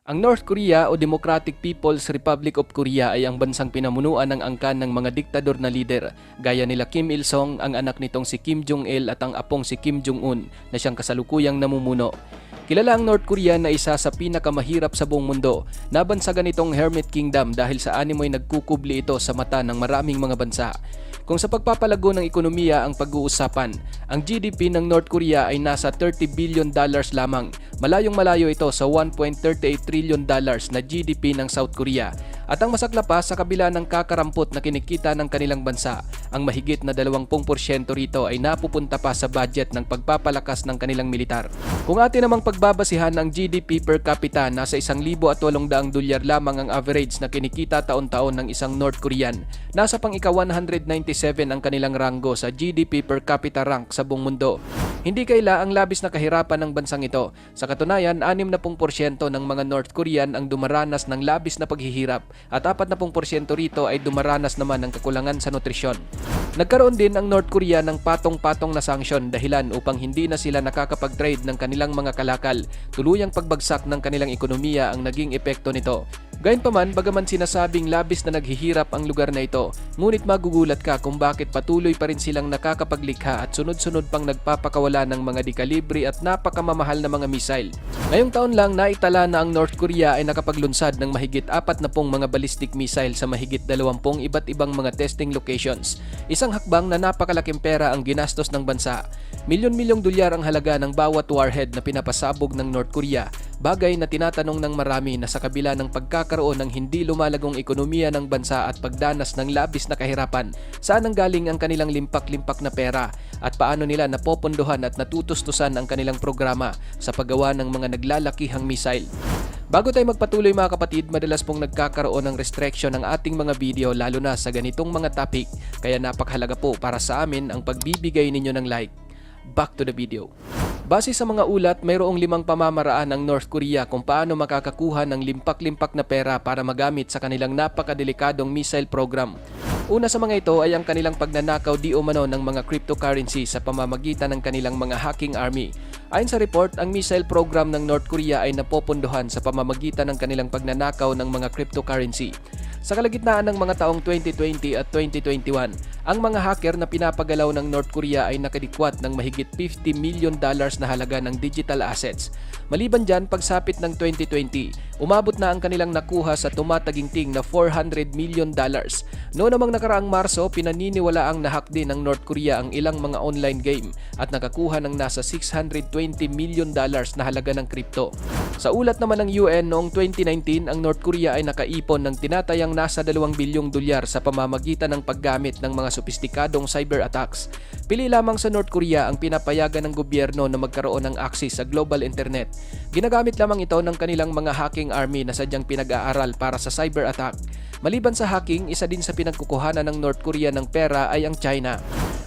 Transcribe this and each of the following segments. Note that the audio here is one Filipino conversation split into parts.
Ang North Korea o Democratic People's Republic of Korea ay ang bansang pinamunuan ng angkan ng mga diktador na lider, gaya nila Kim Il-sung, ang anak nitong si Kim Jong-il at ang apong si Kim Jong-un na siyang kasalukuyang namumuno. Kilala ang North Korea na isa sa pinakamahirap sa buong mundo. Nabansagan itong Hermit Kingdom dahil sa animoy nagkukubli ito sa mata ng maraming mga bansa. Kung sa pagpapalago ng ekonomiya ang pag-uusapan, ang GDP ng North Korea ay nasa $30 billion lamang. Malayong malayo ito sa $1.38 trillion na GDP ng South Korea. At ang masakla pa, sa kabila ng kakarampot na kinikita ng kanilang bansa, ang mahigit na 20% rito ay napupunta pa sa budget ng pagpapalakas ng kanilang militar. Kung atin namang pagbabasihan ang GDP per capita, nasa $1,800 lamang ang average na kinikita taon-taon ng isang North Korean. Nasa pang ika-197 ang kanilang ranggo sa GDP per capita rank sa buong mundo. Hindi kaila ang labis na kahirapan ng bansang ito. Sa katunayan, 60% ng mga North Korean ang dumaranas ng labis na paghihirap at 40% rito ay dumaranas naman ng kakulangan sa nutrisyon. Nagkaroon din ang North Korea ng patong-patong na sanksyon dahilan upang hindi na sila nakakapag-trade ng kanilang mga kalakal. Tuluyang pagbagsak ng kanilang ekonomiya ang naging epekto nito. Gayunpaman, bagaman sinasabing labis na naghihirap ang lugar na ito, ngunit magugulat ka kung bakit patuloy pa rin silang nakakapaglikha at sunod-sunod pang nagpapakawala ng mga dekalibre at napakamamahal na mga missile. Ngayong taon lang, naitala na ang North Korea ay nakapaglunsad ng mahigit 40 mga ballistic missile sa mahigit 20 iba't ibang mga testing locations. Isang hakbang na napakalaking pera ang ginastos ng bansa. Milyon-milyong dolyar ang halaga ng bawat warhead na pinapasabog ng North Korea. Bagay na tinatanong ng marami na sa kabila ng pagkakaroon ng hindi lumalagong ekonomiya ng bansa at pagdanas ng labis na kahirapan, saan ang galing ang kanilang limpak-limpak na pera at paano nila napopondohan at natutustusan ang kanilang programa sa paggawa ng mga naglalakihang missile. Bago tayo magpatuloy mga kapatid, madalas pong nagkakaroon ng restriction ng ating mga video lalo na sa ganitong mga topic, kaya napakahalaga po para sa amin ang pagbibigay ninyo ng like. Back to the video. Base sa mga ulat, mayroong 5 pamamaraan ng North Korea kung paano makakakuha ng limpak-limpak na pera para magamit sa kanilang napakadelikadong missile program. Una sa mga ito ay ang kanilang pagnanakaw di umano ng mga cryptocurrency sa pamamagitan ng kanilang mga hacking army. Ayon sa report, ang missile program ng North Korea ay napopondohan sa pamamagitan ng kanilang pagnanakaw ng mga cryptocurrency. Sa kalagitnaan ng mga taong 2020 at 2021, ang mga hacker na pinapagalaw ng North Korea ay nakadikwat ng mahigit $50 million na halaga ng digital assets. Maliban dyan, pagsapit ng 2020, umabot na ang kanilang nakuha sa tumataginting na $400 million. Noong namang nakaraang Marso, pinaniniwala ang nahack din ng North Korea ang ilang mga online game at nakakuha ng nasa $620 million na halaga ng crypto. Sa ulat naman ng UN noong 2019, ang North Korea ay nakaipon ng tinatayang nasa $2 bilyong sa pamamagitan ng paggamit ng mga sopistikadong cyber attacks. Pili lamang sa North Korea ang pinapayagan ng gobyerno na magkaroon ng access sa global internet. Ginagamit lamang ito ng kanilang mga hacking army na sadyang pinag-aaral para sa cyber attack. Maliban sa hacking, isa din sa pinagkukuhanan ng North Korea ng pera ay ang China.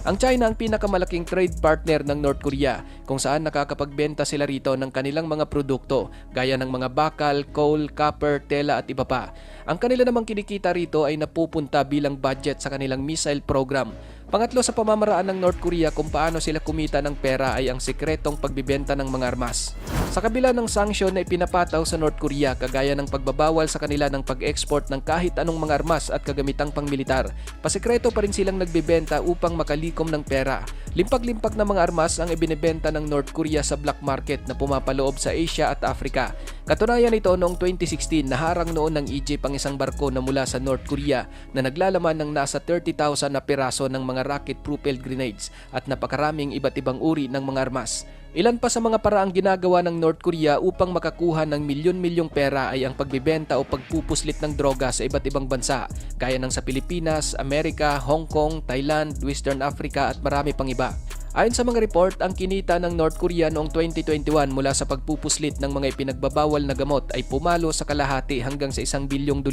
Ang China ang pinakamalaking trade partner ng North Korea kung saan nakakapagbenta sila rito ng kanilang mga produkto gaya ng mga bakal, coal, copper, tela at iba pa. Ang kanila namang kinikita rito ay napupunta bilang budget sa kanilang missile program. Pangatlo sa pamamaraan ng North Korea kung paano sila kumita ng pera ay ang sikretong pagbibenta ng mga armas. Sa kabila ng sanksyon na ipinapataw sa North Korea kagaya ng pagbabawal sa kanila ng pag-export ng kahit anong mga armas at kagamitang pangmilitar, pasikreto pa rin silang nagbebenta upang makalikom ng pera. Limpak-limpak na mga armas ang ibinebenta ng North Korea sa black market na pumapaloob sa Asia at Africa. Katunayan ito noong 2016, naharang noon ng Egypt ang isang barko na mula sa North Korea na naglalaman ng nasa 30,000 na piraso ng mga rocket-propelled grenades at napakaraming iba't ibang uri ng mga armas. Ilan pa sa mga paraang ginagawa ng North Korea upang makakuha ng milyon-milyong pera ay ang pagbibenta o pagpupuslit ng droga sa iba't ibang bansa, gaya ng sa Pilipinas, Amerika, Hong Kong, Thailand, Western Africa at marami pang iba. Ayon sa mga report, ang kinita ng North Korea noong 2021 mula sa pagpupuslit ng mga ipinagbabawal na gamot ay pumalo sa kalahati hanggang sa $1 bilyong.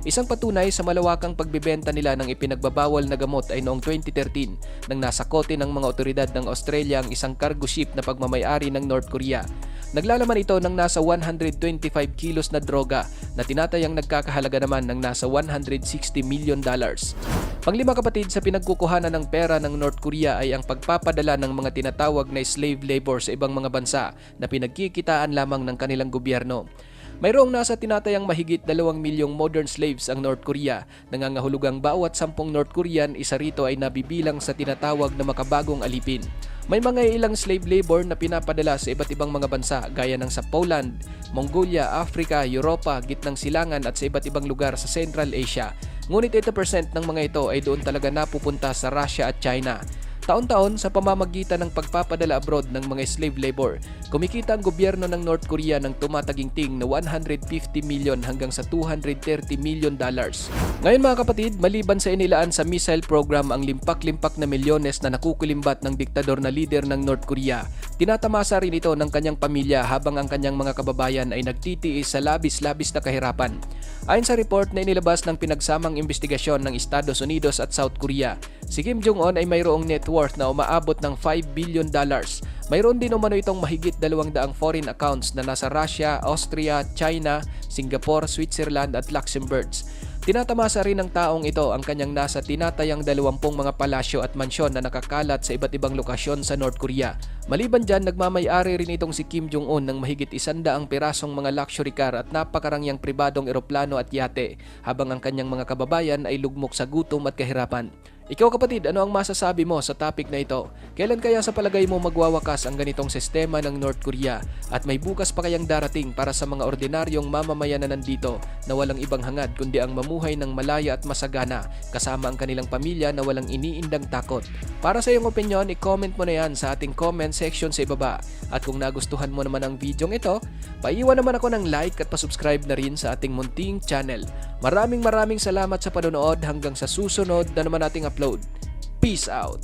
Isang patunay sa malawakang pagbebenta nila ng ipinagbabawal na gamot ay noong 2013 nang nasakote ng mga otoridad ng Australia ang isang cargo ship na pagmamayari ng North Korea. Naglalaman ito ng nasa 125 kilos na droga na tinatayang nagkakahalaga naman ng nasa $160 million. Panglima kapatid sa pinagkukuhanan ng pera ng North Korea ay ang pagpapadala ng mga tinatawag na slave labor sa ibang mga bansa na pinagkikitaan lamang ng kanilang gobyerno. Mayroong nasa tinatayang mahigit 2 milyong modern slaves ang North Korea. Nangangahulugang bawat 10 North Korean, isa rito ay nabibilang sa tinatawag na makabagong alipin. May mga ilang slave labor na pinapadala sa iba't ibang mga bansa gaya ng sa Poland, Mongolia, Africa, Europa, Gitnang Silangan at sa iba't ibang lugar sa Central Asia. Ngunit 80% ng mga ito ay doon talaga napupunta sa Russia at China. Taon-taon sa pamamagitan ng pagpapadala abroad ng mga slave labor, kumikita ang gobyerno ng North Korea ng tumataginting na 150 million hanggang sa 230 million dollars. Ngayon mga kapatid, maliban sa inilaan sa missile program ang limpak-limpak na milyones na nakukulimbat ng diktador na leader ng North Korea, tinatamasa rin ito ng kanyang pamilya habang ang kanyang mga kababayan ay nagtitiis sa labis-labis na kahirapan. Ayon sa report na inilabas ng pinagsamang investigasyon ng Estados Unidos at South Korea, si Kim Jong-un ay mayroong net worth na umaabot ng 5 billion dollars. Mayroon din umano itong mahigit 200 foreign accounts na nasa Russia, Austria, China, Singapore, Switzerland at Luxembourg. Tinatamasa rin ng taong ito ang kanyang nasa tinatayang 20 mga palasyo at mansyon na nakakalat sa iba't ibang lokasyon sa North Korea. Maliban dyan, nagmamay-ari rin itong si Kim Jong-un ng mahigit 100 pirasong mga luxury car at napakarangyang pribadong eroplano at yate, habang ang kanyang mga kababayan ay lugmok sa gutom at kahirapan. Ikaw kapatid, ano ang masasabi mo sa topic na ito? Kailan kaya sa palagay mo magwawakas ang ganitong sistema ng North Korea? At may bukas pa kayang darating para sa mga ordinaryong mamamayan na nandito na walang ibang hangad kundi ang mamuhay ng malaya at masagana kasama ang kanilang pamilya na walang iniindang takot? Para sa iyong opinion, i-comment mo na yan sa ating comment section sa ibaba. At kung nagustuhan mo naman ang videong ito, paiwan naman ako ng like at pasubscribe na rin sa ating munting channel. Maraming salamat sa panonood, hanggang sa susunod na naman nating upload. Peace out!